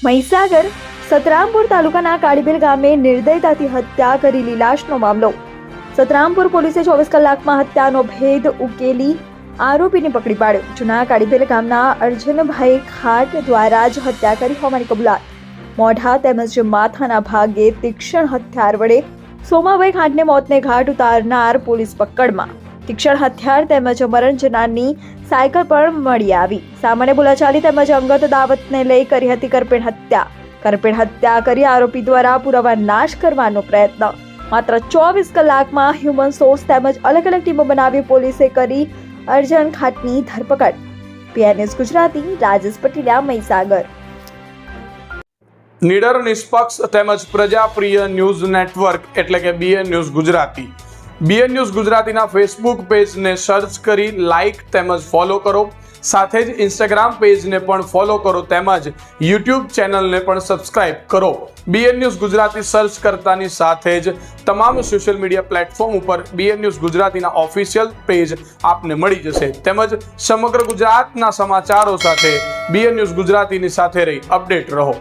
મહીસાગર સતરામપુર તાલુકાના કાળીબેલ ગામે નિર્દયતાથી હત્યા કરેલી લાશનો મામલો. સતરામપુર પોલીસે 24 કલાકમાં હત્યાનો ભેદ ઉકેલી આરોપીને પકડી પાડ્યો. જૂના કાળીબેલ ગામના અર્જુનભાઈ ખાટ દ્વારા જ હત્યા કરી હોવાની કબૂલાત. મોઢા તેમજ માથાના ભાગે તીક્ષ્ણ હથિયાર વડે સોમાભાઈ ખાટને મોતને ઘાટ ઉતારનાર પોલીસ પકડમાં. તીક્ષ્ણ હથિયાર તેમજ મરણ જનારની સાયકલ પણ મળી આવી. સામાન્ય બોલાચાલી તેમજ અંગત દાવતને લઈ કરી હતી કરપેણ હત્યા. કરપેણ હત્યા કરી આરોપી દ્વારા પુરાવા નાશ કરવાનો પ્રયત્ન. માત્ર 24 કલાકમાં હ્યુમન સોર્સ તેમજ અલગ અલગ ટીમો બનાવી પોલીસે કરી અર્જન ખાટની ધરપકડ. PNS ગુજરાતી, રાજેશ પટેલિયા, મહીસાગર. નિડર, નિષ્પક્ષ તેમજ પ્રજાપ્રિય ન્યૂઝ નેટવર્ક એટલે કે BN news Gujarati. BN news ગુજરાતીના ફેસબુક પેજને સર્ચ કરી લાઇક તેમજ ફોલો કરો. સાથે જ ઇન્સ્ટાગ્રામ પેજને પણ ફોલો કરો તેમજ યુટ્યુબ ચેનલને પણ સબસ્ક્રાઇબ કરો. BN ન્યૂઝ ગુજરાતી સર્ચ કરતાની સાથે જ તમામ સોશિયલ મીડિયા પ્લેટફોર્મ ઉપર BN ન્યૂઝ ગુજરાતીના ઓફિશિયલ પેજ આપને મળી જશે. તેમજ સમગ્ર ગુજરાતના સમાચારો સાથે BN ન્યૂઝ ગુજરાતીની સાથે રહી અપડેટ રહો.